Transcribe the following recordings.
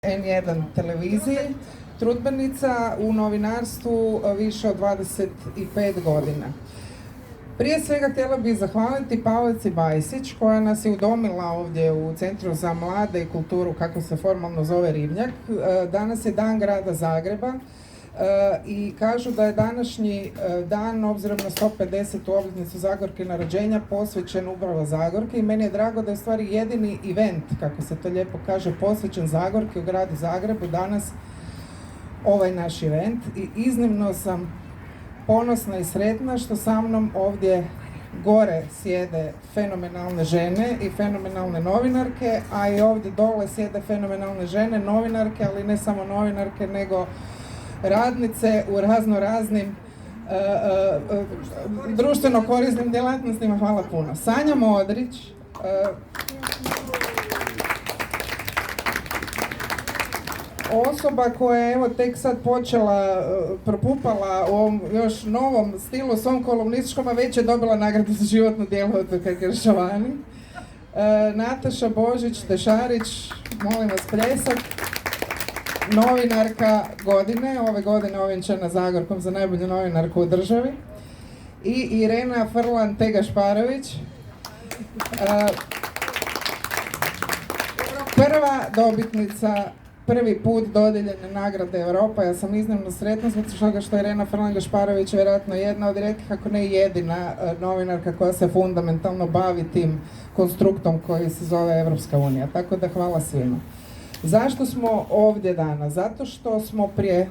N1 televiziji, trudbenica u novinarstvu više od 25 godina. Prije svega htjela bih zahvaliti Pavlici Bajsić koja nas je udomila ovdje u Centru za mlade i kulturu, kako se formalno zove Ribnjak. Danas je Dan grada Zagreba i kažu da je današnji dan, obzirom na 150. obljetnicu Zagorkina rođenja, posvećen upravo Zagorki i meni je drago da je stvari jedini event, kako se to lijepo kaže, posvećen Zagorki u gradu Zagrebu danas ovaj naš event i iznimno sam ponosna i sretna što sa mnom ovdje gore sjede fenomenalne žene i fenomenalne novinarke, a i ovdje dole sjede fenomenalne žene, novinarke, ali ne samo novinarke, nego radnice u raznoraznim društveno korisnim djelatnostima. Hvala puno. Sanja Modrić, osoba koja je evo tek sad počela, propupala u ovom još novom stilu svom kolumnističkom, a već je dobila nagradu za životno djelo od Kršovani. Nataša Božić-Tešarić, molim vas pljesak, novinarka godine, ove godine ovjenčana Zagorkom za najbolju novinarku u državi. I Irena Frlan-Tegašparović, prva dobitnica prvi put dodijeljene nagrade Europa. Ja sam iznimno sretna zbog toga što je Irena Frlan-Tegašparović vjerojatno jedna od rijetkih, ako ne jedina novinarka koja se fundamentalno bavi tim konstruktom koji se zove Evropska unija. Tako da hvala svima. Zašto smo ovdje danas? Zato što smo prije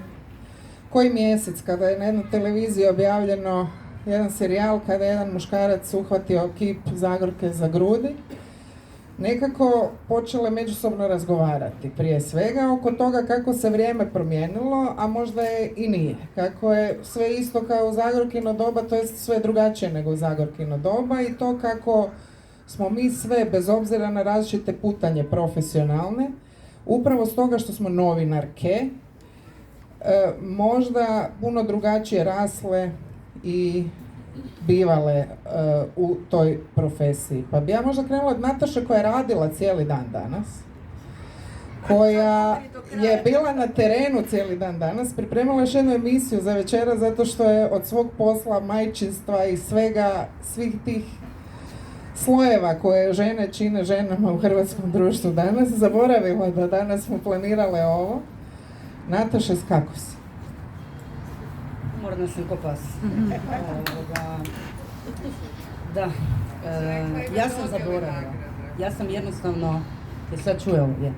koji mjesec, kada je na jednoj televiziji objavljeno jedan serijal, kada je jedan muškarac uhvatio kip Zagorke za grudi, nekako počele međusobno razgovarati prije svega oko toga kako se vrijeme promijenilo, a možda je i nije. Kako je sve isto kao u Zagorkino doba, to je sve drugačije nego u Zagorkino doba i to kako smo mi sve, bez obzira na različite putanje profesionalne, upravo stoga što smo novinarke, možda puno drugačije rasle i bivale u toj profesiji. Pa bi ja možda krenula od Nataše koja je radila cijeli dan danas, koja je bila na terenu cijeli dan danas, pripremila još jednu emisiju za večera zato što je od svog posla, majčinstva i svega, svih tih slojeva koje žene čine ženama u hrvatskom društvu danas, zaboravila da danas smo planirale ovo. Nataša, kako si? Umorna sam ko pas. Da, ja sam zaboravila. Ja sam jednostavno, jer sad čuje ovdje,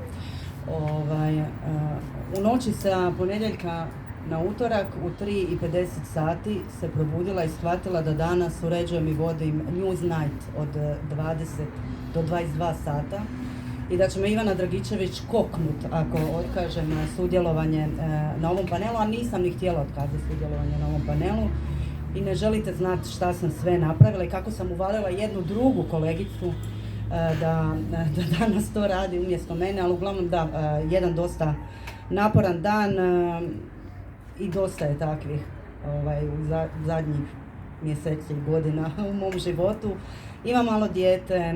u noći sa ponedjeljka na utorak u 3:50 sati se probudila i shvatila da danas uređujem i vodim News Night od 20 do 22 sata i da će me Ivana Dragičević koknut ako otkažem sudjelovanje na ovom panelu, a nisam ni htjela otkazati sudjelovanje na ovom panelu i ne želite znati šta sam sve napravila i kako sam uvalila jednu drugu kolegicu da danas to radi umjesto mene, ali uglavnom da, jedan dosta naporan dan i dosta je takvih u zadnjih mjeseci i godina u mom životu. Imam malo dijete,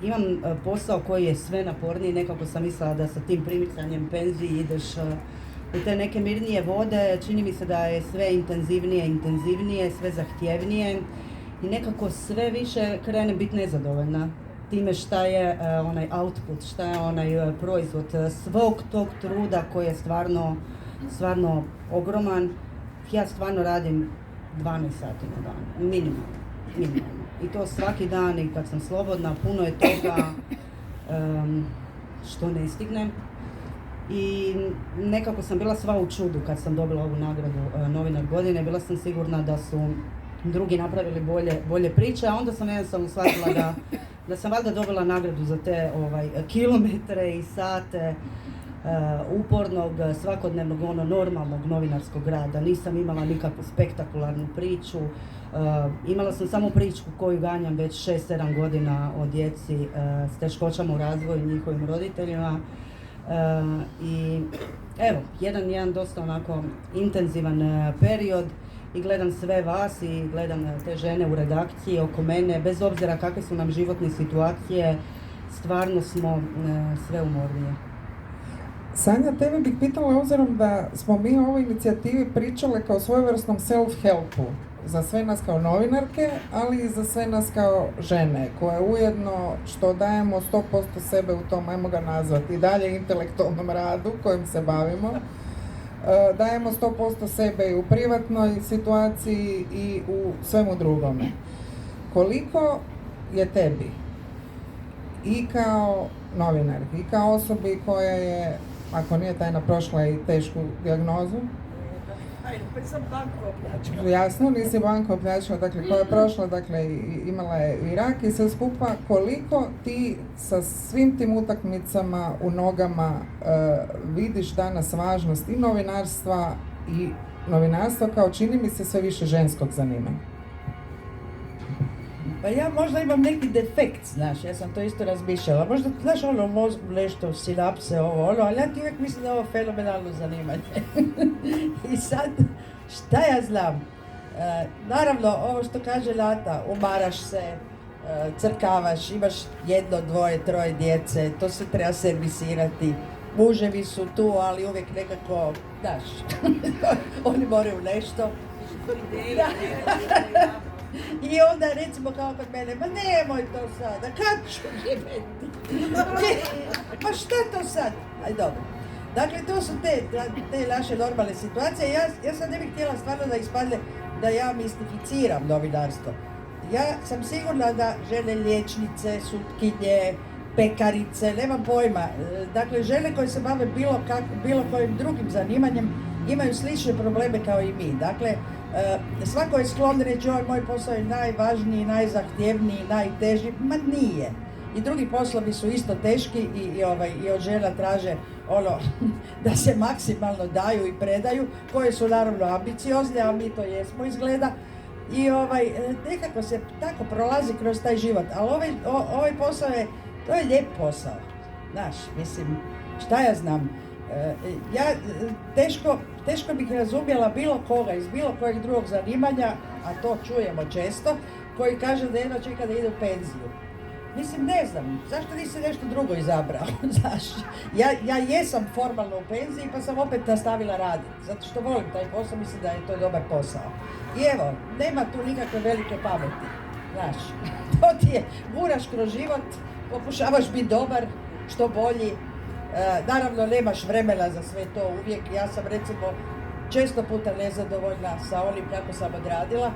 imam posao koji je sve naporniji, nekako sam mislila da sa tim primicanjem penziji ideš u te neke mirnije vode, čini mi se da je sve intenzivnije, sve zahtjevnije i nekako sve više krenem biti nezadovoljna time šta je onaj output, šta je onaj proizvod svog tog truda koji je stvarno ogroman. Ja stvarno radim 12 sati na dan, minimalno. I to svaki dan i kad sam slobodna, puno je toga što ne stignem. I nekako sam bila sva u čudu kad sam dobila ovu nagradu novinar godine. Bila sam sigurna da su drugi napravili bolje priče, a onda sam jednostavno shvatila da sam valjda dobila nagradu za te kilometre i sate upornog, svakodnevnog, normalnog novinarskog rada. Nisam imala nikakvu spektakularnu priču. Imala sam samo priču koju ganjam već 6-7 godina o djeci s teškoćama u razvoju i njihovim roditeljima. I evo, jedan dosta onako intenzivan period i gledam sve vas i gledam te žene u redakciji oko mene, bez obzira kakve su nam životne situacije, stvarno smo sve umornije. Sanja, tebe bih pitala, obzirom da smo mi o ovoj inicijativi pričale kao svojevrsnom self-helpu za sve nas kao novinarke, ali i za sve nas kao žene, koje ujedno što dajemo 100% sebe u tom, ajmo ga nazvati, i dalje intelektualnom radu kojim se bavimo, dajemo 100% sebe i u privatnoj situaciji i u svemu drugome. Koliko je tebi i kao novinar, i kao osobi koja je, ako nije tajna, prošla i tešku dijagnozu? Sam banko opljačkala. Jasno, nisi banko opljačkala, dakle koja je prošla, dakle imala je i rak i sve skupa. Koliko ti sa svim tim utakmicama u nogama vidiš danas važnost i novinarstva kao, čini mi se, sve više ženskog zanimanja? Pa ja možda imam neki defekt, znaš, ja sam to isto razmišljala. Možda, znaš, ono, mozgu nešto, sinapse, ali ja ti uvijek mislim da je ovo fenomenalno zanimanje. I sad, šta ja znam? Naravno, ovo što kaže Nata, umaraš se, crkavaš, imaš 1, 2, 3 djece, to se treba servisirati. Muževi su tu, ali uvijek nekako, znaš, oni moraju nešto. I onda recimo kao kod mene, ma nemoj to sada, kad ću živjeti? Pa šta to sad? Aj dobro. Dakle, to su te naše normalne situacije. Ja sad ne bih htjela stvarno da ispadne da ja mistificiram novinarstvo. Ja sam sigurna da žene liječnice, sutkinje, pekarice, nemam pojma. Dakle, žene koje se bave bilo kojim drugim zanimanjem imaju slične probleme kao i mi. Dakle, svako je sklon reći, moj posao je najvažniji, najzahtjevniji, najteži. Ma nije. I drugi poslovi su isto teški i od žena traže da se maksimalno daju i predaju, koje su naravno ambiciozne, a mi to jesmo izgleda. I nekako se tako prolazi kroz taj život. Ali ovaj posao to je lijep posao. Znaš, mislim, šta ja znam. Ja teško bih razumjela bilo koga iz bilo kojeg drugog zanimanja, a to čujemo često, koji kaže da jedno čeka da ide u penziju. Mislim, ne znam, zašto nisi nešto drugo izabrao, znaš? Ja jesam formalno u penziji, pa sam opet nastavila raditi, zato što volim taj posao, mislim da je to dobar posao. I evo, nema tu nikakve velike pameti, znaš. To ti je, guraš kroz život, pokušavaš biti dobar, što bolji. Naravno, nemaš vremena za sve to uvijek. Ja sam recimo često puta nezadovoljna sa onim kako sam odradila,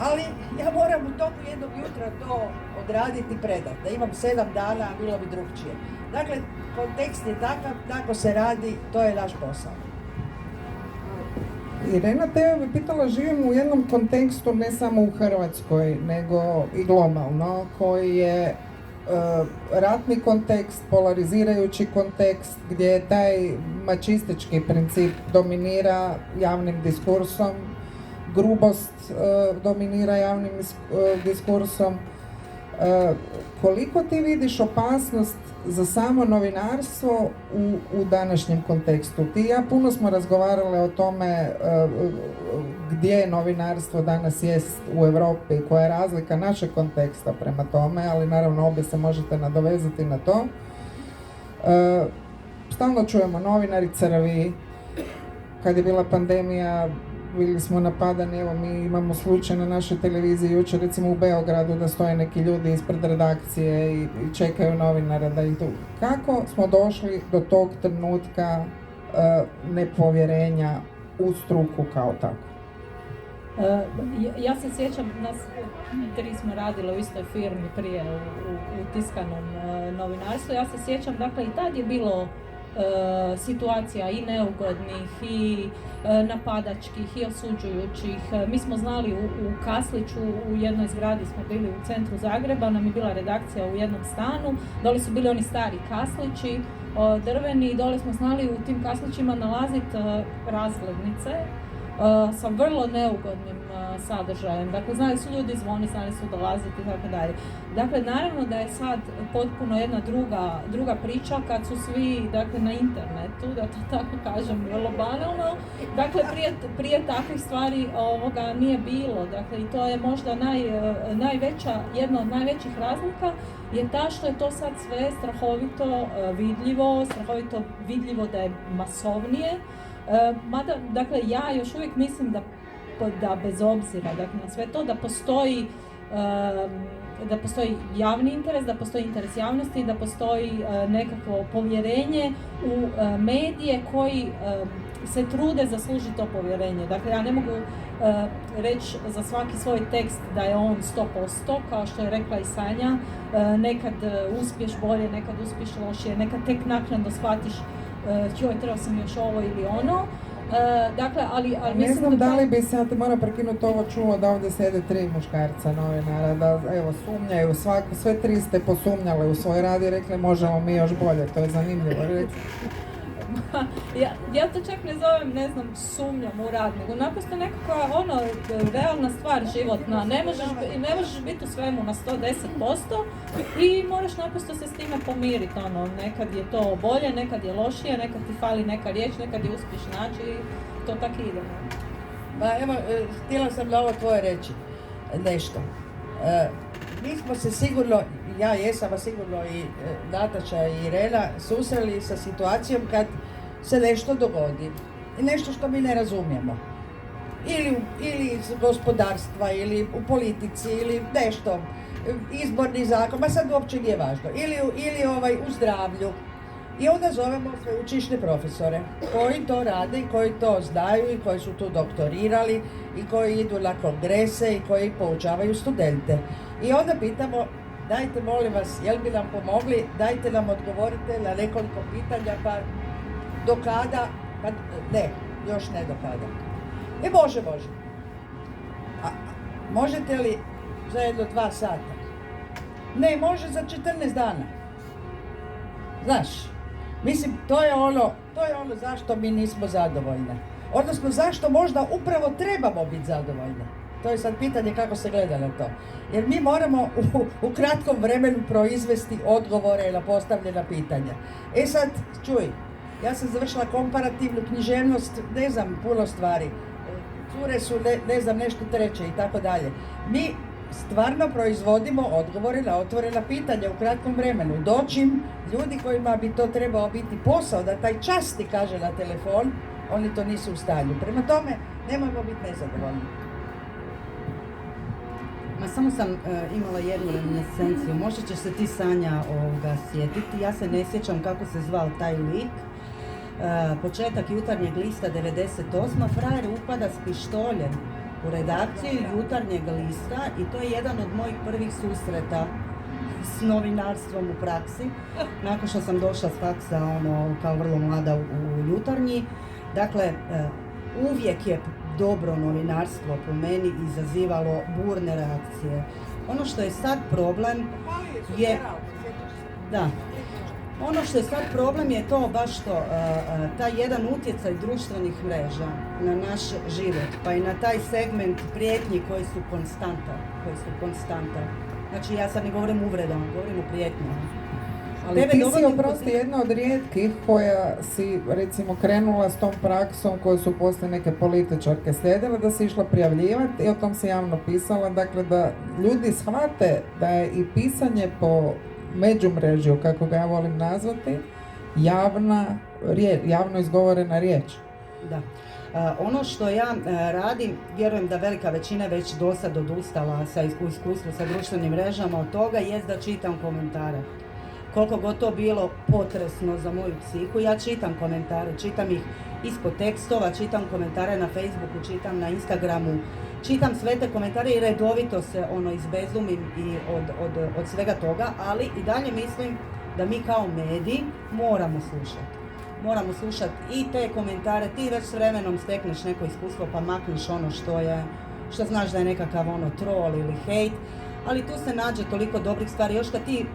ali ja moram u toku jednog jutra to odraditi i predati. Da imam 7 dana, bilo bi drugčije. Dakle, kontekst je takav, tako se radi, to je naš posao. Irena, tebe bi pitala, živimo u jednom kontekstu ne samo u Hrvatskoj, nego i globalno, koji je ratni kontekst, polarizirajući kontekst, gdje taj mačistički princip dominira javnim diskursom, grubost dominira javnim diskursom. Koliko ti vidiš opasnost za samo novinarstvo u današnjem kontekstu? Ti i ja puno smo razgovarale o tome gdje novinarstvo danas jest u Europi, koja je razlika našeg konteksta prema tome, ali naravno obje se možete nadovezati na to. Stalno čujemo novinari crvi, kad je bila pandemija bili smo napadani, evo mi imamo slučaj na našoj televiziji jučer recimo u Beogradu da stoje neki ljudi ispred redakcije i čekaju novinara da ih tu. Kako smo došli do tog trenutka nepovjerenja u struku kao tako? Ja se sjećam, nas 3 smo radile u istoj firmi prije u tiskanom novinarstvu. Ja se sjećam, dakle i tad je bilo situacija i neugodnih i napadačkih i osuđujućih. Mi smo znali u Kasliću, u jednoj zgradi smo bili u centru Zagreba, nam je bila redakcija u jednom stanu, dole su bili oni stari kaslići, drveni, i dole smo znali u tim kaslićima nalaziti razglednice sa vrlo neugodnim sadržajem. Dakle, znali su ljudi zvoniti, znali su dolaziti i tako dalje. Dakle, naravno da je sad potpuno jedna druga priča kad su svi, dakle, na internetu, da to tako kažem, vrlo banalno. Dakle, prije takvih stvari nije bilo. Dakle, i to je možda jedna od najvećih razlika je ta što je to sad sve strahovito vidljivo da je masovnije. Mada, dakle, ja još uvijek mislim da bez obzira, dakle, na sve to, da postoji javni interes, da postoji interes javnosti, da postoji nekakvo povjerenje u medije koji se trude zaslužiti to povjerenje. Dakle, ja ne mogu reći za svaki svoj tekst da je on 100%, kao što je rekla i Sanja, nekad uspješ bolje, nekad uspješ lošije, nekad tek naknadno shvatiš joj, trebao sam još ovo ili ono. Dakle, ali ne znam da li bi se, ja te moram prekinuti, ovo čulo da ovdje sjede 3 muškarca novinara, da evo sumnjaju, sve 3 ste posumnjale u svoj rad i rekli možemo mi još bolje, to je zanimljivo reći. Ja to čak ne zovem, ne znam, sumnjam u rad, nego naprosto nekakva realna stvar životna. Ne možeš biti u svemu na 110% i moraš naprosto se s time pomiriti. Nekad je to bolje, nekad je lošije, nekad ti fali neka riječ, nekad je uspješ naći i to tak ide. Pa evo, htjela sam na ovo tvoje reći nešto. Mi smo se sigurno, ja jesam, a sigurno i Nataša i Irena, susreli sa situacijom kad se nešto dogodi. Nešto što mi ne razumijemo. Ili iz gospodarstva, ili u politici, ili nešto. Izborni zakon, ma sad uopće nije važno. Ili u zdravlju. I onda zovemo sveučilišne profesore koji to rade i koji to znaju i koji su tu doktorirali i koji idu na kongrese i koji poučavaju studente. I onda pitamo, dajte molim vas, jel bi nam pomogli, dajte nam odgovorite na nekoliko pitanja, pa do kada, pa ne, još ne do kada. Može. A možete li za jedno 2 sata? Ne, može za 14 dana. Znaš, mislim, to je ono zašto mi nismo zadovoljne. Odnosno, zašto možda upravo trebamo biti zadovoljne. To je sad pitanje kako se gleda na to. Jer mi moramo u kratkom vremenu proizvesti odgovore na postavljena pitanja. E sad, čuj, ja sam završila komparativnu književnost, ne znam puno stvari. Cure su, ne znam, nešto treće i tako dalje. Mi stvarno proizvodimo odgovore na otvorena pitanja u kratkom vremenu. Doćim ljudi kojima bi to trebao biti posao, da taj čas ti kaže na telefon, oni to nisu u stanju. Prema tome, nemojmo biti nezadovoljni. Ma samo sam imala jednu reminiscenciju, možda ćeš se ti, Sanja, sjetiti. Ja se ne sjećam kako se zvao taj lik. Početak Jutarnjeg lista 98. frajer upada s pištoljem u redakciju Jutarnjeg lista i to je jedan od mojih prvih susreta s novinarstvom u praksi. Nakon što sam došla s faksa kao vrlo mlada u Jutarnji. Dakle, uvijek je dobro novinarstvo po meni izazivalo burne reakcije. Ono što je sad problem je... Da. Ono što je sad problem je to baš to, taj jedan utjecaj društvenih mreža na naš život, pa i na taj segment prijetnji koji su konstanta. Znači, ja sad ne govorim uvredama, govorim o prijetnjama. Ali ti si oprosti jedna od rijetkih koja si, recimo, krenula s tom praksom koju su poslije neke političarke slijedile, da si išla prijavljivati i o tom si javno pisala, dakle da ljudi shvate da je i pisanje po međumrežju, kako ga ja volim nazvati, javno izgovorena riječ. Da. Ono što ja radim, vjerujem da velika većina već do sad odustala sa iskustvom sa društvenim mrežama od toga, jest da čitam komentare. Koliko god to bilo potresno za moju psihu, ja čitam komentare, čitam ih ispod tekstova, čitam komentare na Facebooku, čitam na Instagramu, čitam sve te komentare i redovito se izbezumim i od svega toga, ali i dalje mislim da mi kao mediji moramo slušati i te komentare, ti već s vremenom stekneš neko iskustvo pa makneš ono što znaš da je nekakav troll ili hejt, ali tu se nađe toliko dobrih stvari, još kad ti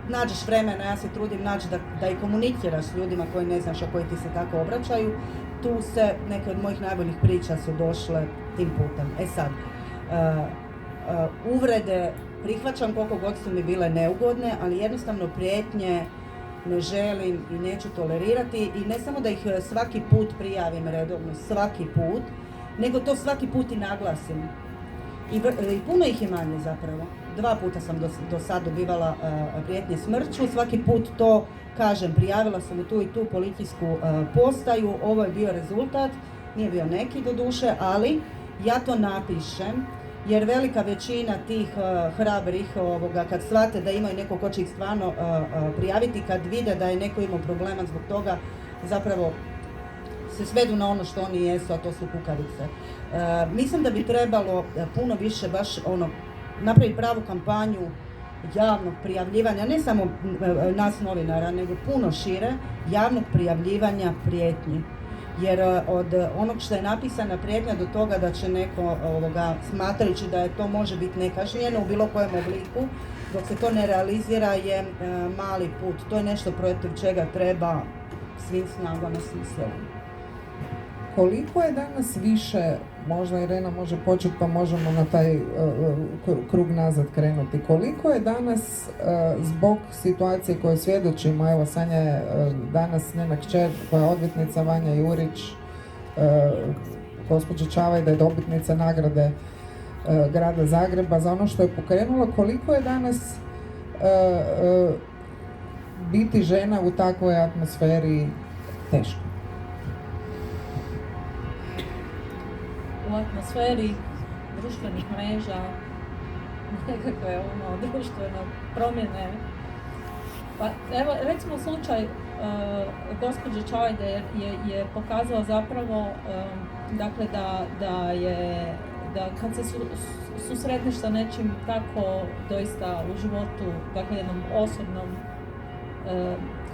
nađeš vremena, ja se trudim naći da i komuniciraš s ljudima koji ne znaš, a koji ti se tako obraćaju. Tu se neke od mojih najboljih priča su došle tim putem. E sad, uvrede prihvaćam koliko god su mi bile neugodne, ali jednostavno prijetnje ne želim i neću tolerirati i ne samo da ih svaki put prijavim redovno, svaki put, nego to svaki put i naglasim. I puno ih je manje zapravo. 2 puta sam do sad dobivala prijetnje smrću, svaki put to kažem, prijavila sam u tu i tu policijsku postaju, ovo je bio rezultat, nije bio neki doduše, ali ja to napišem, jer velika većina tih hrabrih, kad shvate da imaju neko ko će ih stvarno prijaviti, kad vide da je neko imao problema zbog toga, zapravo se svedu na ono što oni jesu, a to su kukavice. Mislim da bi trebalo puno više baš napraviti pravu kampanju javnog prijavljivanja, ne samo nas novinara, nego puno šire, javnog prijavljivanja prijetnji. Jer od onog što je napisana prijetnja do toga da će neko smatrajući da je to može biti nekažnjeno u bilo kojem obliku, dok se to ne realizira je mali put. To je nešto protiv čega treba svim snagama, svim silama. Koliko je danas više, možda Irena može početi pa možemo na taj krug nazad krenuti, koliko je danas zbog situacije koje svjedočimo, evo Sanja je danas njena kćer koja je odvjetnica Vanja Jurić, gospođa Čavajda je dobitnica nagrade grada Zagreba za ono što je pokrenulo, koliko je danas biti žena u takvoj atmosferi teško? U atmosferi društvenih mreža, nekakve društvene promjene. Pa evo, recimo slučaj gospođe Čavajde je pokazao zapravo dakle da kad se susretneš sa nečim tako doista u životu, dakle jednom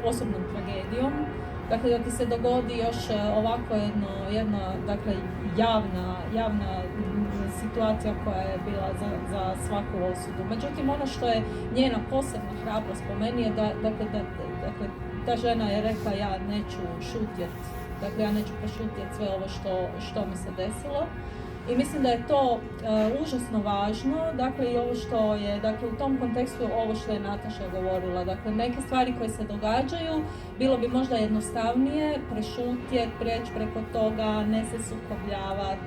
osobnom tragedijom, dakle da ti se dogodi još ovako jedna dakle javna situacija koja je bila za svaku osudu. Međutim, ono što je njena posebna hrabrost po meni je da ta žena je rekla ja neću šutjeti, dakle ja neću prešutjeti sve ovo što mi se desilo. I mislim da je to užasno važno, dakle i ovo što je, dakle u tom kontekstu ovo što je Nataša govorila, dakle neke stvari koje se događaju, bilo bi možda jednostavnije prešutjeti, prijeći preko toga, ne se sukobljavati,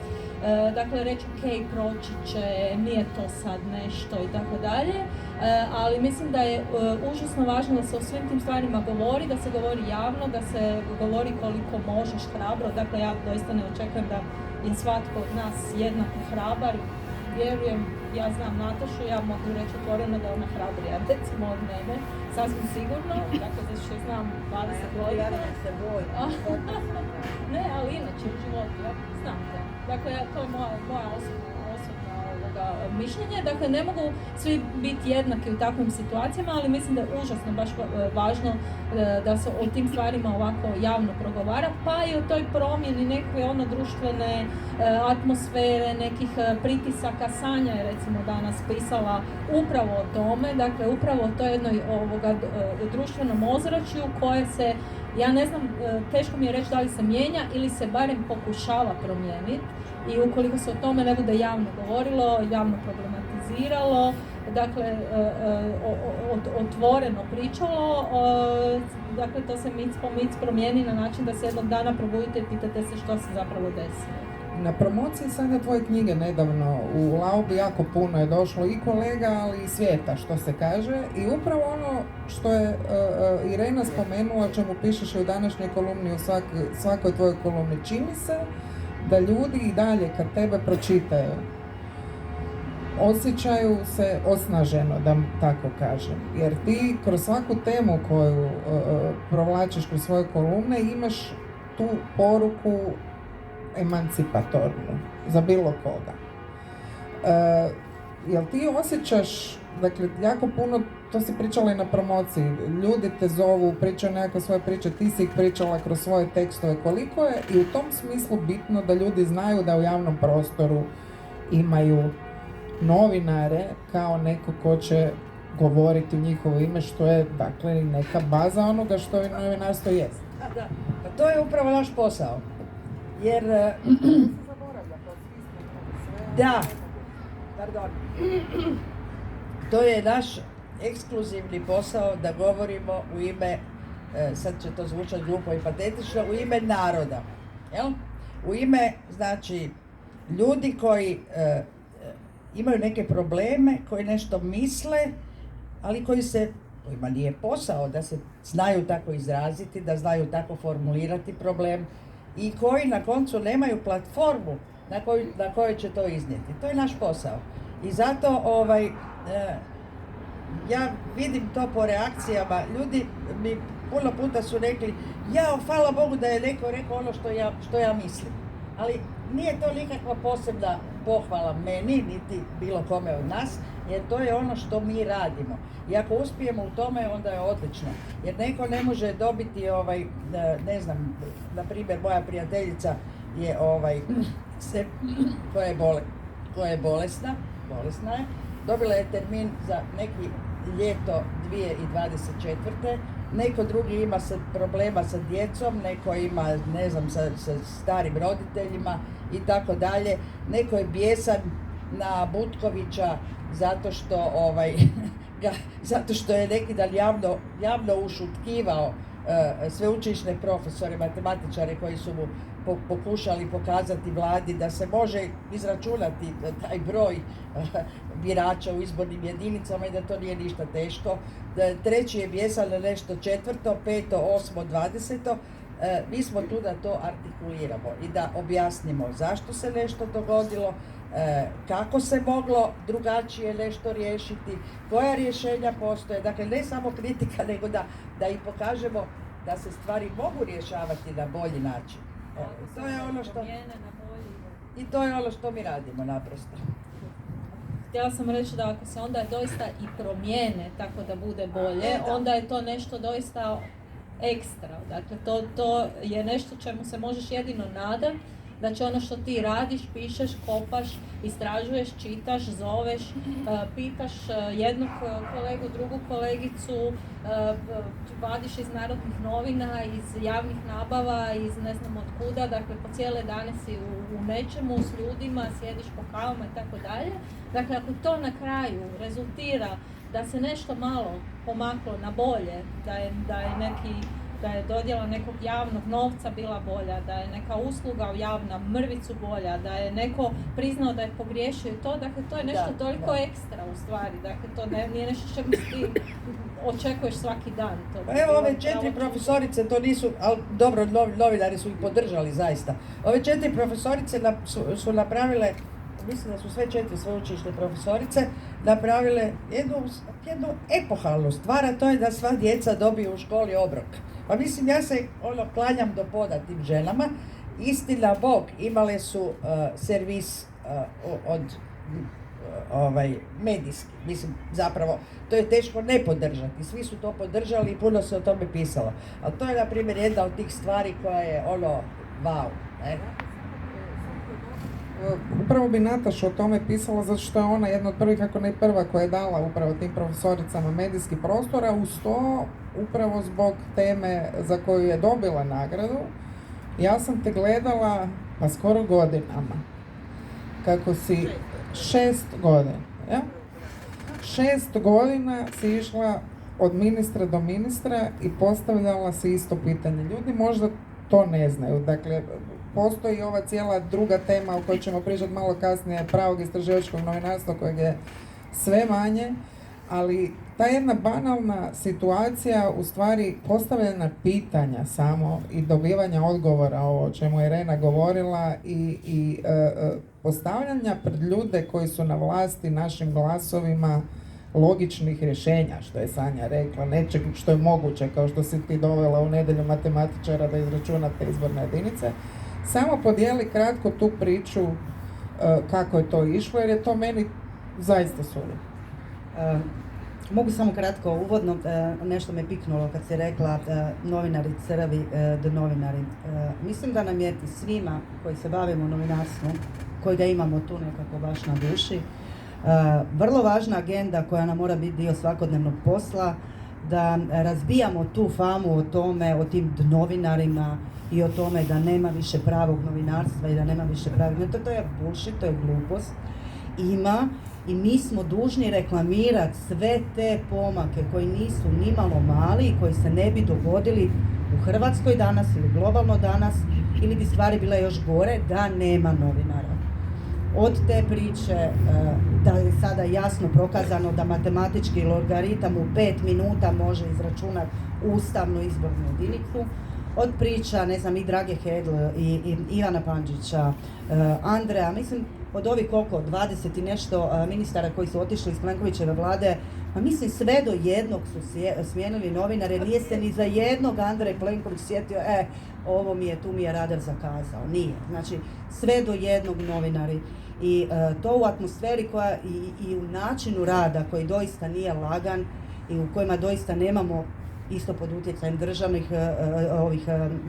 dakle reći ok, proći će, nije to sad nešto i tako dalje, ali mislim da je užasno važno da se o svim tim stvarima govori, da se govori javno, da se govori koliko možeš hrabro, dakle ja doista ne očekujem da je svatko od nas jednako hrabar. Vjerujem, ja znam Natašu, ja mogu reći otvoreno da je ona hrabrija, recimo od mene, sasvim sigurno, dakle da što znam 20 godina. Ja se bojim. Ne, ali inače u životu, ja znam to. Dakle, to je moja osobna mišljenje. Dakle, ne mogu svi biti jednaki u takvim situacijama, ali mislim da je užasno baš važno da se o tim stvarima ovako javno progovara, pa i o toj promjeni neke društvene atmosfere, nekih pritisaka. Sanja je recimo danas pisala upravo o tome, dakle upravo o toj jednoj društvenom ozračju koje se, ja ne znam, teško mi je reći da li se mijenja ili se barem pokušava promijeniti. I ukoliko se o tome ne bude javno govorilo, javno problematiziralo, dakle otvoreno pričalo, dakle to se mic po mic promijeni na način da se jednog dana probudite i pitate se što se zapravo desilo. Na promociji sada tvoje knjige nedavno u Laubi jako puno je došlo i kolega, ali i svijeta, što se kaže. I upravo ono što je Irena spomenula, o čemu pišeš i u današnjoj kolumni, u svakoj tvojoj kolumni, čini se da ljudi i dalje kad tebe pročitaju osjećaju se osnaženo, da tako kažem. Jer ti kroz svaku temu koju provlačiš kroz svoje kolumne imaš tu poruku emancipatornu za bilo koga. Jel ti osjećaš, dakle, jako puno, to si pričala i na promociji, ljudi te zovu, pričaju nekakve svoje priče, ti si ih pričala kroz svoje tekstove, koliko je i u tom smislu bitno da ljudi znaju da u javnom prostoru imaju novinare kao neko ko će govoriti u njihovo ime, što je dakle i neka baza onoga što novinarstvo jest. Da. Pa to je upravo naš posao. Jer... Da, pardon. To je naš ekskluzivni posao da govorimo u ime, sad će to zvučati glupo i patetično, u ime naroda. Jel? U ime, znači, ljudi koji imaju neke probleme, koji nešto misle, ali kojima nije posao da se znaju tako izraziti, da znaju tako formulirati problem i koji na koncu nemaju platformu na kojoj će to iznijeti. To je naš posao. I zato ja vidim to po reakcijama. Ljudi mi puno puta su rekli, hvala Bogu da je neko rekao ono što ja mislim. Ali nije to nikakva posebna pohvala meni, niti bilo kome od nas, jer to je ono što mi radimo. I ako uspijemo u tome, onda je odlično. Jer neko ne može dobiti, ne znam, na primjer, moja prijateljica je koja je bolesna je, dobila je termin za neki ljeto 2024. Neko drugi ima problema sa djecom, neko ima, ne znam, sa starim roditeljima i tako dalje. Neko je bijesan na Butkovića zato što je neki dan javno ušutkivao sveučilišne profesore, matematičare koji su mu pokušali pokazati vladi da se može izračunati taj broj birača u izbornim jedinicama i da to nije ništa teško. Treći je bijesan na nešto 4., 5., 8., 20. Mi smo tu da to artikuliramo i da objasnimo zašto se nešto dogodilo, kako se moglo drugačije nešto riješiti, koja rješenja postoje. Dakle, ne samo kritika, nego da i pokažemo da se stvari mogu rješavati na bolji način. To je ono što... I to je ono što mi radimo naprosto. Htjela sam reći da ako se onda doista i promijene tako da bude bolje, onda je to nešto doista ekstra. Dakle, to je nešto čemu se možeš jedino nadati, da će ono što ti radiš, pišeš, kopaš, istražuješ, čitaš, zoveš, pitaš jednog kolegu, drugu kolegicu, vadiš iz Narodnih novina, iz javnih nabava, iz ne znam od kuda, dakle po cijele dane si u nečemu s ljudima, sjediš po kavama i tako dalje. Dakle, ako to na kraju rezultira da se nešto malo pomaklo na bolje, da je dodjela nekog javnog novca bila bolja, da je neka usluga javna mrvicu bolja, da je neko priznao da je pogriješio i to, dakle to je nešto toliko ekstra u stvari, dakle to nije nešto što ti očekuješ svaki dan. Pa evo ove 4 profesorice, to nisu, ali dobro, novinari su ih podržali zaista. Ove 4 profesorice su napravile, mislim da su sve 4 sveučilišne profesorice, napravile jednu epohalnu stvar, a to je da sva djeca dobiju u školi obrok. Pa mislim, ja se klanjam do poda tim ženama. Istina Bog, imale su servis od medijski. Mislim, zapravo, to je teško ne podržati. Svi su to podržali i puno se o tome pisalo. Ali to je, na primjer, jedna od tih stvari koja je wow. Upravo bi Nataša o tome pisala, zato što je ona jedna od prvih, ako ne prva, koja je dala upravo tim profesoricama medijski prostor, a uz to, upravo zbog teme za koju je dobila nagradu, ja sam te gledala, pa skoro godinama, kako si 6 godina, ja? 6 godina si išla od ministra do ministra i postavljala si isto pitanje. Ljudi možda to ne znaju, dakle, postoji ova cijela druga tema o kojoj ćemo pričati malo kasnije, pravog istraživačkog novinarstva kojeg je sve manje, ali ta jedna banalna situacija, u stvari postavljena pitanja samo i dobivanja odgovora, o čemu je Irena govorila, i postavljanja pred ljude koji su na vlasti našim glasovima logičnih rješenja, što je Sanja rekla, nečeg što je moguće, kao što si ti dovela u nedjelju matematičara da izračunate izborne jedinice. Samo podijeli kratko tu priču kako je to išlo, jer je to meni zaista suludo. Mogu samo kratko uvodno, nešto me piknulo kad si rekla novinari crvi, novinari. Mislim da nam je svima koji se bavimo novinarstvom, koji ga imamo tu nekako baš na duši, Vrlo važna agenda koja nam mora biti dio svakodnevnog posla, da razbijamo tu famu o tome, o tim novinarima i o tome da nema više pravog novinarstva i da nema više pravog... To je bullshit, to je glupost. Ima i mi smo dužni reklamirati sve te pomake koji nisu nimalo mali i koji se ne bi dogodili u Hrvatskoj danas ili globalno danas, ili bi stvari bile još gore da nema novinara. Od te priče da je sada jasno prokazano da matematički logaritam u 5 minuta može izračunati ustavnu izbornu jedinicu, od priča, ne znam, i Drage Hedl i Ivana Pandžića, Andreja, mislim, od ovih koliko, 20 i nešto ministara koji su otišli iz Plenkovićeve vlade, pa mislim sve do jednog su smijenili novinare, nije se ni za jednog Andrej Plenković sjetio, ovo mi je, tu mi je radar zakazao, nije. Znači, sve do jednog novinari. I to u atmosferi koja i u načinu rada koji doista nije lagan i u kojima doista nemamo isto pod utjecajem državnih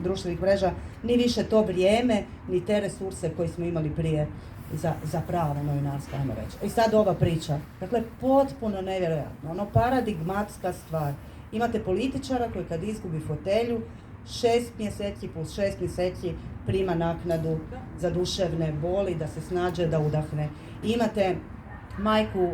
društvenih mreža, ni više to vrijeme, ni te resurse koje smo imali prije za pravo novinarstvo, ajmo reći. I sad ova priča. Dakle, potpuno nevjerojatno. Ono, paradigmatska stvar. Imate političara koji kad izgubi fotelju, 6 mjeseci plus 6 mjeseci prima naknadu za duševne boli, da se snađe, da udahne. Imate majku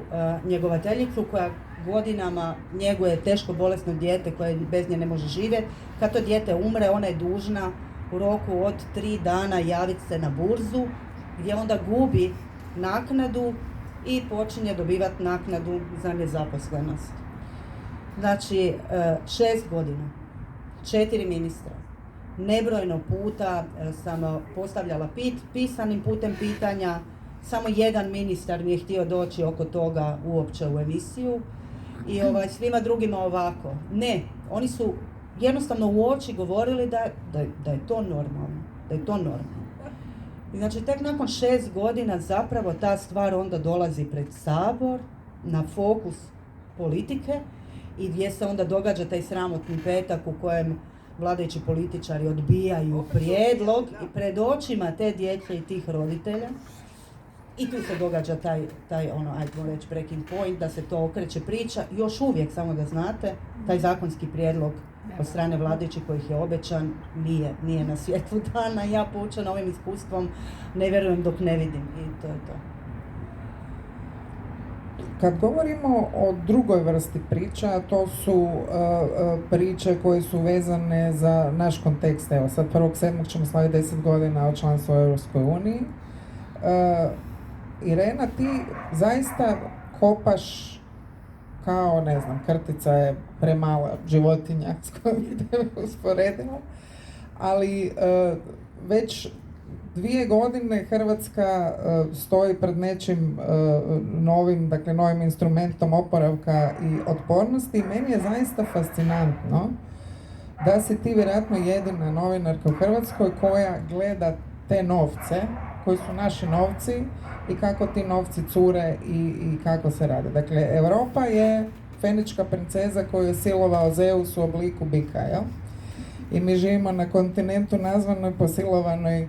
njegovateljicu koja godinama njeguje teško bolesno dijete koje bez nje ne može živjeti. Kad to dijete umre, ona je dužna u roku od 3 dana javiti se na burzu, gdje onda gubi naknadu i počinje dobivati naknadu za nezaposlenost. Znači, 6 godina, 4 ministra. Nebrojeno puta sam postavljala pisanim putem pitanja, samo jedan ministar mi je htio doći oko toga uopće u emisiju i svima drugima ovako. Ne, oni su jednostavno u oči govorili da je to normalno, da je to normalno. I znači, tek nakon 6 godina zapravo ta stvar onda dolazi pred Sabor, na fokus politike i gdje se onda događa taj sramotni petak u kojem vladajući političari odbijaju prijedlog i pred očima te djece i tih roditelja. I tu se događa taj ajmo reći, breaking point, da se to okreće priča. Još uvijek, samo da znate, taj zakonski prijedlog od strane vladajućih kojih je obećan nije na svjetlu dana. Ja poučena ovim iskustvom ne vjerujem dok ne vidim i to je to. Kad govorimo o drugoj vrsti priča, to su priče koje su vezane za naš kontekst. Evo, sad 1.7. ćemo slaviti 10 godina od članstva u Europskoj uniji. Irena, ti zaista kopaš kao, ne znam, krtica je premala životinja s kojom te usporedimo, ali već 2 godine Hrvatska stoji pred nečim novim, dakle novim instrumentom oporavka i otpornosti. Meni je zaista fascinantno da si ti vjerojatno jedina novinarka u Hrvatskoj koja gleda te novce, koji su naši novci i kako ti novci cure i kako se rade. Dakle, Europa je fenička princeza koju je silovao Zeus u obliku bika, jel? I mi živimo na kontinentu nazvanoj po silovanoj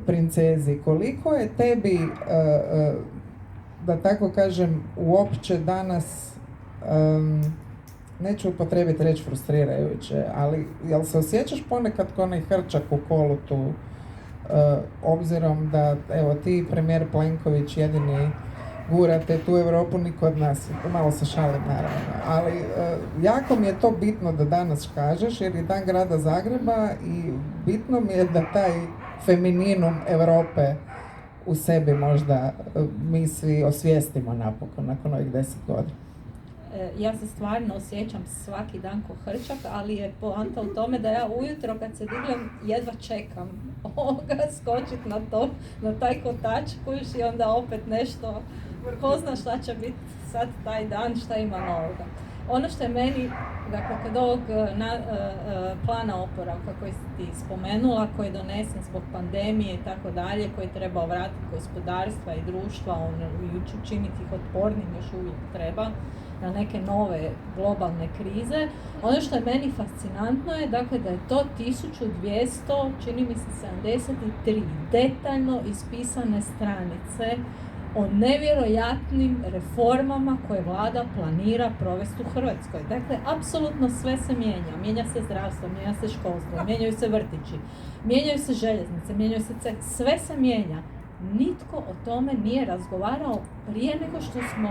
princezi. Koliko je tebi, da tako kažem, uopće danas, neću upotrijebiti reći frustrirajuće, ali jel se osjećaš ponekad kao onaj hrčak u kolutu, obzirom da, evo, ti premijer Plenković jedini gurate tu Europu, niko od nas, malo se šalim naravno, ali jako mi je to bitno da danas kažeš, jer je dan grada Zagreba i bitno mi je da taj femininum Europe u sebi možda mi svi osvijestimo napokon nakon ovih 10 godina. Ja se stvarno osjećam svaki dan ko hrčak, ali je poanta u tome da ja ujutro kad se dignem jedva čekam skočit na taj kotač kuš i onda opet nešto, ko zna šta će biti sad taj dan, šta ima novoga. Ono što je meni, dakle, kod ovog plana oporavka koji si ti spomenula, koji je donesen zbog pandemije i tako dalje, koji treba vratiti gospodarstva i društva, učiniti ih otpornim, još uvijek treba, na neke nove globalne krize. Ono što je meni fascinantno je, dakle, da je to 1200, čini mi se 73 detaljno ispisane stranice o nevjerojatnim reformama koje vlada planira provesti u Hrvatskoj. Dakle, apsolutno sve se mijenja. Mijenja se zdravstvo, mijenja se školstvo, mijenjaju se vrtići, mijenjaju se željeznice, mijenjaju se sve se mijenja. Nitko o tome nije razgovarao prije nego što smo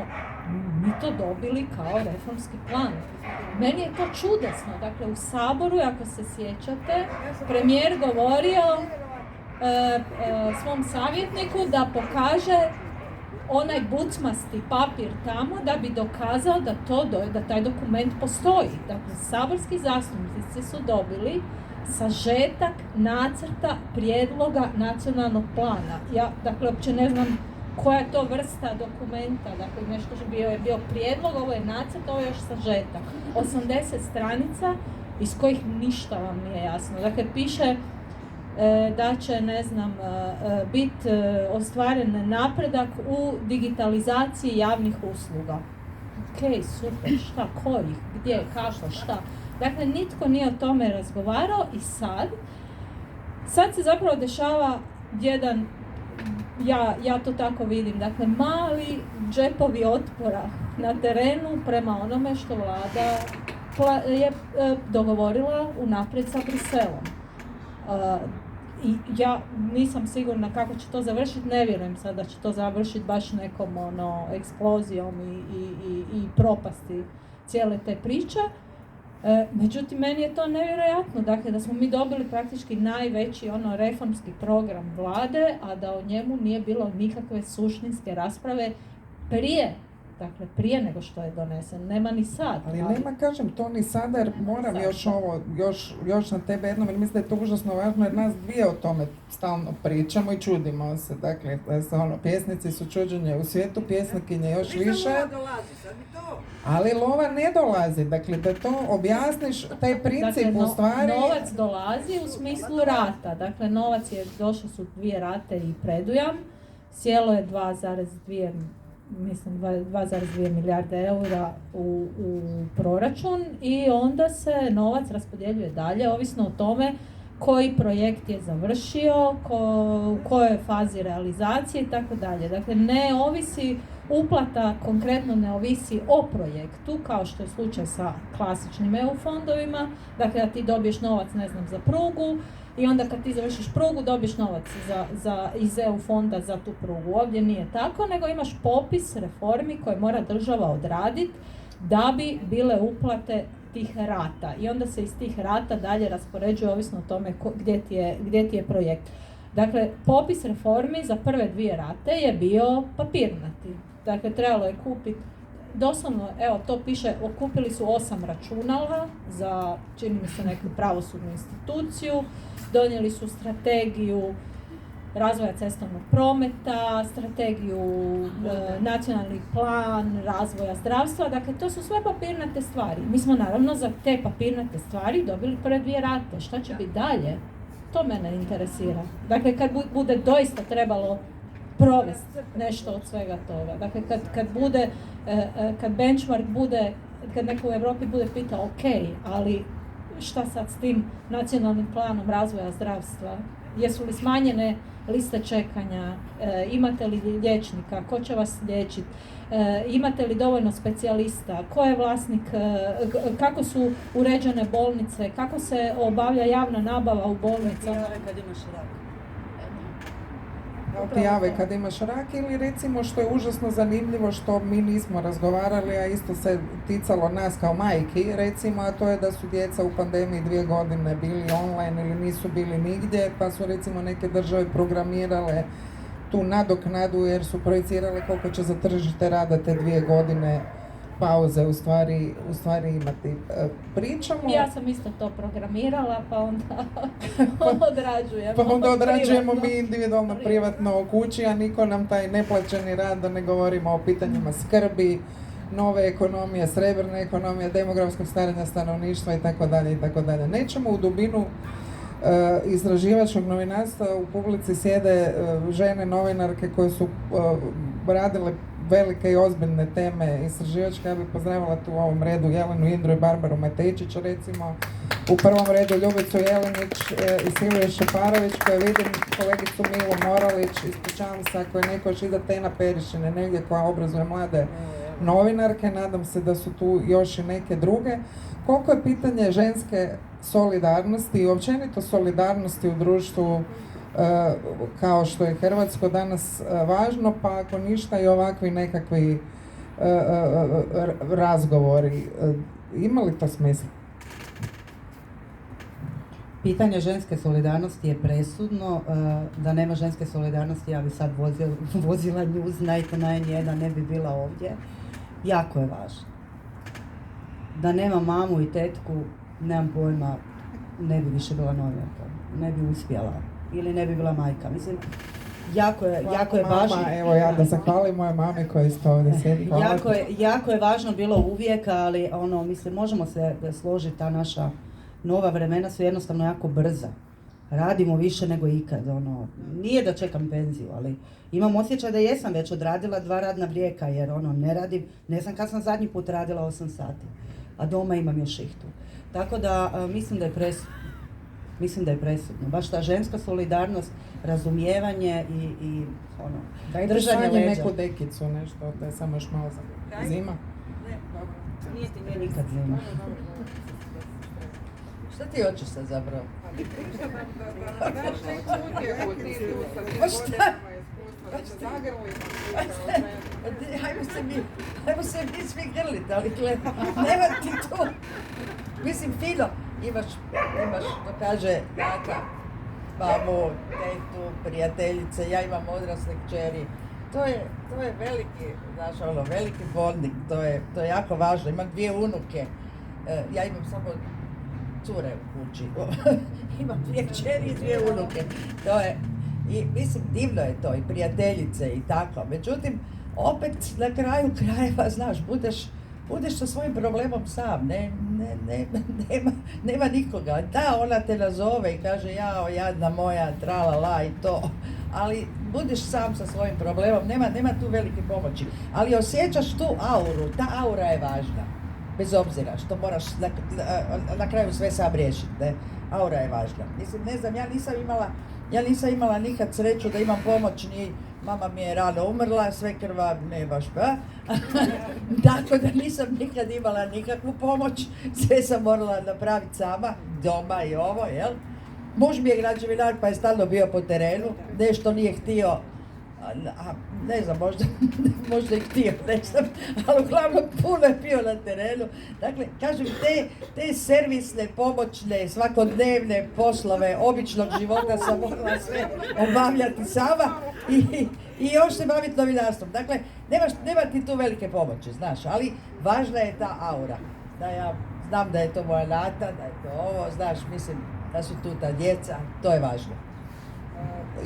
mi to dobili kao reformski plan. Meni je to čudesno. Dakle, u Saboru, ako se sjećate, premijer govorio svom savjetniku da pokaže onaj bucmasti papir tamo da bi dokazao da taj dokument postoji. Dakle, saborski zastupnici su dobili sažetak nacrta prijedloga nacionalnog plana. Ja, dakle, uopće ne znam koja je to vrsta dokumenta, dakle, nešto što je bio prijedlog, ovo je nacrt, ovo je još sažetak. 80 stranica iz kojih ništa vam nije jasno. Dakle, piše da će, biti ostvaren napredak u digitalizaciji javnih usluga. Ok, super, šta, kojih, gdje, kako, šta. Dakle, nitko nije o tome razgovarao i sad se zapravo dešava jedan, ja to tako vidim, dakle, mali džepovi otpora na terenu prema onome što vlada je dogovorila unaprijed sa Bruxellesom. I ja nisam sigurna kako će to završiti, ne vjerujem sad da će to završiti baš nekom eksplozijom i propasti cijele te priče. Međutim, meni je to nevjerojatno, dakle, da smo mi dobili praktički najveći reformski program vlade, a da o njemu nije bilo nikakve suštinske rasprave prije nego što je donesen. Nema ni sad. Ali nema, kažem, to ni sada, jer moram još na tebe jednom, jer mislim da je to užasno važno, jer nas dvije o tome stalno pričamo i čudimo se. Dakle, pjesnici su čuđenje u svijetu, pjesnikinje još više. Ali lova ne dolazi, dakle, da to objasniš, taj princip u stvari... Novac dolazi u smislu rata, dakle, novac je, došle su 2 rate i predujam, sjelo je 2,2 milijarde eura u proračun i onda se novac raspodjeljuje dalje, ovisno o tome koji projekt je završio, u kojoj fazi realizacije i tako dalje. Dakle, ne ovisi, uplata konkretno ne ovisi o projektu, kao što je slučaj sa klasičnim EU fondovima, dakle da ti dobiješ novac, za prugu, i onda kad ti završiš prugu dobiješ novac iz EU fonda za tu prugu. Ovdje nije tako, nego imaš popis reformi koje mora država odraditi da bi bile uplate tih rata. I onda se iz tih rata dalje raspoređuje ovisno o tome gdje ti je projekt. Dakle, popis reformi za prve 2 rate je bio papirnati. Dakle, trebalo je kupiti, doslovno, evo to piše, okupili su 8 računala za, čini mi se, neku pravosudnu instituciju, donijeli su strategiju razvoja cestovnog prometa, strategiju, nacionalni plan razvoja zdravstva, dakle to su sve papirnate stvari. Mi smo naravno za te papirnate stvari dobili prve 2 rate. Šta će biti dalje? To mene interesira. Dakle, kad bude doista trebalo provesti nešto od svega toga. Dakle, kad benchmark bude, kad neko u Europi bude pitao, ok, ali šta sad s tim nacionalnim planom razvoja zdravstva? Jesu li smanjene liste čekanja? Imate li liječnika? Ko će vas liječiti? Imate li dovoljno specijalista? Ko je vlasnik? Kako su uređene bolnice? Kako se obavlja javna nabava u bolnicama? Kad imaš rak. Prijave kad imaš rak, ili recimo što je užasno zanimljivo što mi nismo razgovarali, a isto se ticalo nas kao majki, recimo, a to je da su djeca u pandemiji 2 godine bili online ili nisu bili nigdje, pa su recimo neke države programirale tu nadoknadu jer su projicirale koliko će za tržište rada te 2 godine pauze u stvari imati. Pričamo... Ja sam isto to programirala, pa onda odrađujemo. Pa onda odrađujemo mi individualno, privatno u kući, a niko nam taj neplaćeni rad, da ne govorimo o pitanjima skrbi, nove ekonomije, srebrne ekonomije, demografskog starenja stanovništva itd. itd. Nećemo u dubinu istraživačkog novinarstva. U publici sjede žene novinarke koje su radile velike i ozbiljne teme istraživačke. Ja bih pozdravila tu u ovom redu Jelenu Indru i Barbaru Matejičić, recimo. U prvom redu Ljubicu Jelenić i Silviju Šeparović, koje vidim, kolegicu Milu Moralić, ispričavam se ako je neko još iza Tena Perišine negdje koja obrazuje mlade novinarke, nadam se da su tu još i neke druge. Koliko je pitanje ženske solidarnosti i općenito solidarnosti u društvu kao što je hrvatsko danas važno, pa ako ništa i ovakvi nekakvi razgovori. Ima li to smisla? Pitanje ženske solidarnosti je presudno. Da nema ženske solidarnosti, ja bi sad vozila Newsnight na N1, ne bi bila ovdje. Jako je važno. Da nema mamu i tetku, nemam pojma, ne bi više bila novinarka, ne bi uspjela ili ne bi bila majka. Mislim, jako je važno. Evo ja da zahvalim moje mami koja isto ovdje sjedi. Jako je važno bilo uvijek, ali mislim, možemo se složiti, ta naša nova vremena su jednostavno jako brza. Radimo više nego ikad, nije da čekam penziju, ali imam osjećaj da jesam već odradila 2 radna vijeka, jer ne radim, ne znam kad sam zadnji put radila 8 sati, a doma imam još šihtu. Tako da mislim da je presudno. Baš ta ženska solidarnost, razumijevanje i držanje leđa. Neku dekicu, nešto, da je samo još malo zima. Nije ti nikad zima. Šta ti hoćeš sad zapravo? Ajmo se mi svi grlit, ali nema ti tu. Mislim, fino, imaš, to kaže tata, mamu, tetu, prijateljice, ja imam odrasle kćeri. To je veliki, znaš, veliki bonding, to je jako važno. Imam 2 unuke, ja imam samo cure u kući. Imam 2 kćeri i 2 unuke. I mislim, divno je to, i prijateljice i tako. Međutim, opet na kraju krajeva, znaš, budeš sa svojim problemom sam, nema nikoga. Da, ona te nazove i kaže, jao, jadna moja, tralala i to. Ali budeš sam sa svojim problemom, nema tu velike pomoći. Ali osjećaš tu auru, ta aura je važna. Bez obzira što moraš na kraju sve sam riješiti, ne? Aura je važna. Mislim, ne znam, ja nisam imala nikad sreću da imam pomoć, ni mama mi je rano umrla, svekrva ne baš pa. Tako da nisam nikad imala nikakvu pomoć, sve sam morala napraviti sama, doma i ovo, jel? Muž mi je građevinar pa je stalno bio po terenu, nešto nije htio, ne znam, možda je htio, ne znam, ali uglavnom puno je bio na terenu. Dakle, kažem, te servisne, pomoćne, svakodnevne poslove običnog života sam morala sve obavljati sama i još se baviti novinarstvom. Dakle, nema ti tu velike pomoći, znaš, ali važna je ta aura. Da ja znam da je to moja nata, da je to ovo, znaš, mislim da su tu ta djeca, to je važno.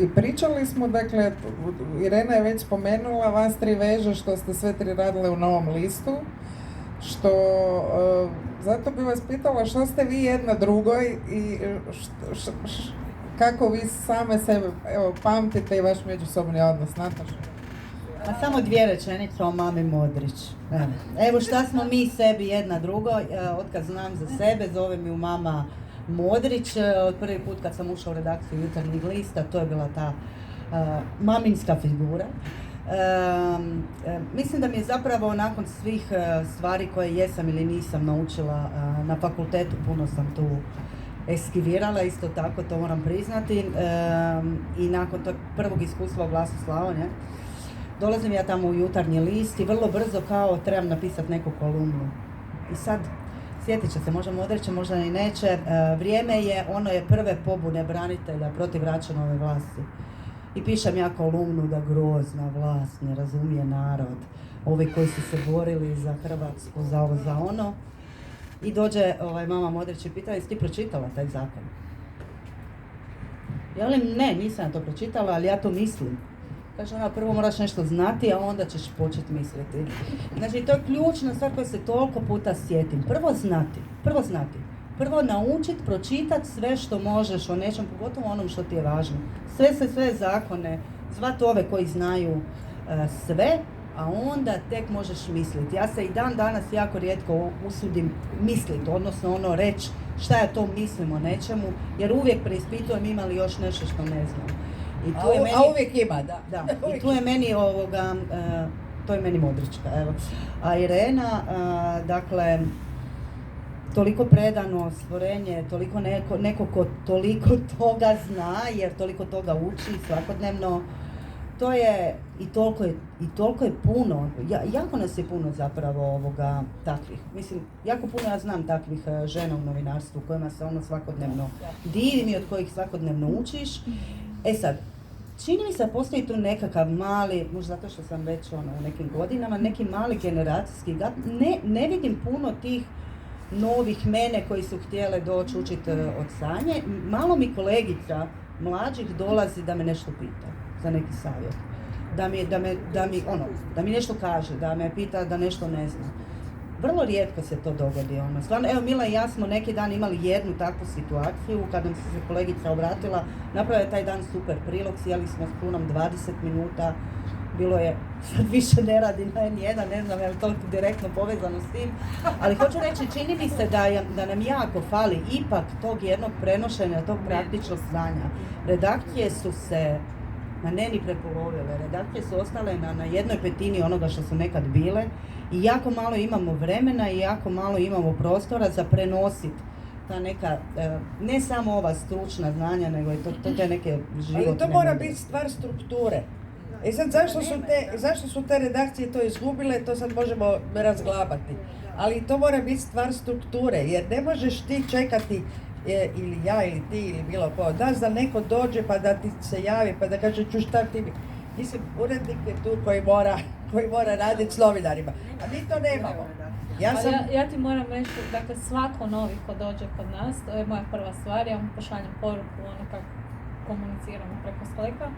I pričali smo, dakle, Irena je već spomenula vas 3 veže što ste sve 3 radile u Novom listu, što zato bi vas pitala što ste vi jedna drugoj i kako vi same sebe pamtite i vaš međusobni odnos, Nataša? Pa samo 2 rečenice o mami Modrić. Evo šta smo mi sebi jedna drugoj, otkad znam za sebe, zove mi u mama Modrić, od prvi put kad sam ušla u redakciju Jutarnjeg lista, to je bila ta maminska figura. Mislim da mi je zapravo nakon svih stvari koje jesam ili nisam naučila na fakultetu, puno sam tu eskivirala, isto tako, to moram priznati, i nakon tog prvog iskustva u Glasu Slavonije, dolazim ja tamo u Jutarnji list i vrlo brzo kao trebam napisati neku kolumnu. I sad, sjetit će se, možda Modrića, možda i neće, vrijeme je, ono je prve pobune branitelja protiv Račanove vlasti. I pišem ja kolumnu da grozna vlast ne razumije narod, ovi koji su se borili za Hrvatsku, za ovo, za ono. I dođe mama Modrić i pita, jesi ti pročitala taj zakon? Ja velim, ne, nisam ja to pročitala, ali ja to mislim. Kaže ona, prvo moraš nešto znati, a onda ćeš početi misliti. Znači, to je ključna stvar koja se toliko puta sjetim. Prvo znati. Prvo naučiti, pročitati sve što možeš o nečem, pogotovo onom što ti je važno. Sve zakone, zvati ove koji znaju sve a onda tek možeš misliti. Ja se i dan danas jako rijetko usudim misliti, odnosno ono reći šta ja to mislim o nečemu, jer uvijek preispitujem ima li još nešto što ne znam. I tu je A uvijek ima, da. Da, i tu je meni to je meni modrička, evo. A Irena, dakle, toliko predano stvorenje, toliko neko ko toliko toga zna, jer toliko toga uči svakodnevno, to je, i toliko je puno, jako nas je puno zapravo takvih. Mislim, jako puno ja znam takvih žena u novinarstvu kojima se ono svakodnevno divim i od kojih svakodnevno učiš. E sad, čini mi se da postoji tu nekakav mali, možda zato što sam već u nekim godinama, neki mali generacijski gap. Ne vidim puno tih novih mene koji su htjele doći učiti od Sanje. Malo mi kolegica mlađih dolazi da me nešto pita za neki savjet. Da mi nešto kaže, da me pita da nešto ne zna. Vrlo rijetko se to dogodi. Stvarno, evo Mila i ja smo neki dan imali jednu takvu situaciju kad nam se kolegica obratila, napravila je taj dan super prilog, sjeli smo s Krunom 20 minuta, bilo je, sad više ne radi na N1, ne znam je li to direktno povezano s tim, ali hoću reći, čini mi se da nam jako fali ipak tog jednog prenošenja, tog praktičnog znanja. Redakcije su se ni prepolovile, redakcije su ostale na 1/5 onoga što su nekad bile i jako malo imamo vremena i jako malo imamo prostora za prenositi ta neka, ne samo ova stručna znanja, nego i te neke životne. Ali to mora biti stvar strukture. I sad zašto su te redakcije to izgubile, to sad možemo razglabati. Ali to mora biti stvar strukture, jer ne možeš ti čekati ili ja ili ti ili bilo ko od nas da neko dođe pa da ti se javi pa da kaže ču šta ti bi. Mislim, urednik je tu koji mora raditi s novinarima, a mi to nemamo. Ja ti moram reći, dakle svako novi ko dođe kod nas, to je moja prva stvar, ja vam pošaljem poruku kako komuniciramo preko Slacka.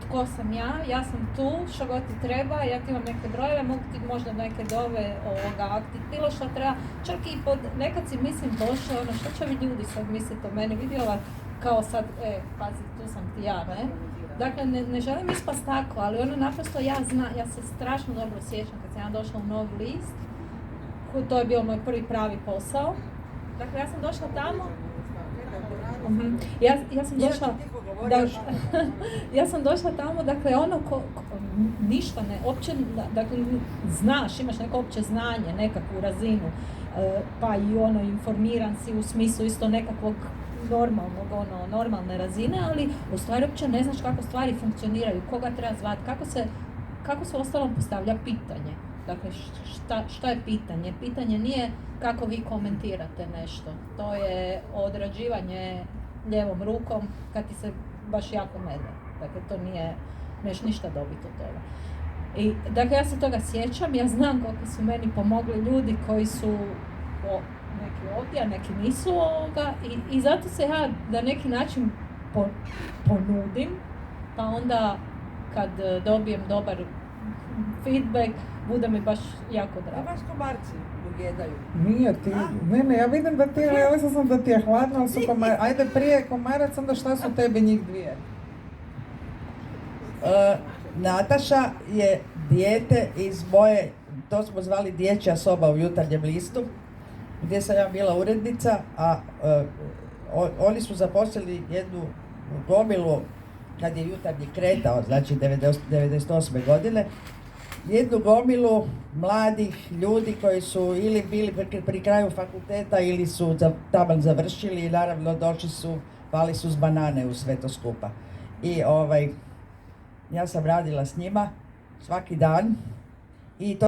Tko sam ja sam tu, što god ti treba, ja ti imam neke brojeve, mogu ti možda neke dove akti, bilo što treba, čak i nekad si mislim došlo, što će ovi ljudi sad misliti o meni, vidjela kao sad, pazi, tu sam ti ja, ne? Dakle, ne želim ispast tako, ali naprosto ja se strašno dobro sjećam kad sam ja došla u Novi list, to je bio moj prvi pravi posao, dakle ja sam došla tamo, ja sam došla, ja sam došla tamo, dakle ništa ne, opće, dakle znaš, imaš neko opće znanje, nekakvu razinu, pa i informiran si u smislu isto nekakvog normalne razine, ali u stvari uopće ne znaš kako stvari funkcioniraju, koga treba zvati, kako se ostalom postavlja pitanje. Dakle, šta je pitanje? Pitanje nije kako vi komentirate nešto. To je odrađivanje lijevom rukom kad ti se baš jako ne da. Dakle, to nije ništa dobiti od toga. I, dakle, ja se toga sjećam, ja znam koliko su meni pomogli ljudi koji su neki ovdje, a neki nisu ovoga i zato se ja na neki način ponudim, pa onda kad dobijem dobar feedback, bude mi baš jako drago. A vas komarci ujedaju? Nije ti, ne, ja vidim da ti, ja mislim sam da ti je hladno, ali su komarci. Ajde prije komarac, onda šta su tebi njih dvije? Nataša je dijete iz moje, to smo zvali dječja soba u Jutarnjem listu, gdje sam ja bila urednica, a oni su zaposlili jednu gomilu kad je Jutarnji kretao, znači 98. godine, jednu gomilu mladih ljudi koji su ili bili pri kraju fakulteta ili su taman završili i naravno došli su, pali su s banane u sve to skupa. I ja sam radila s njima svaki dan i to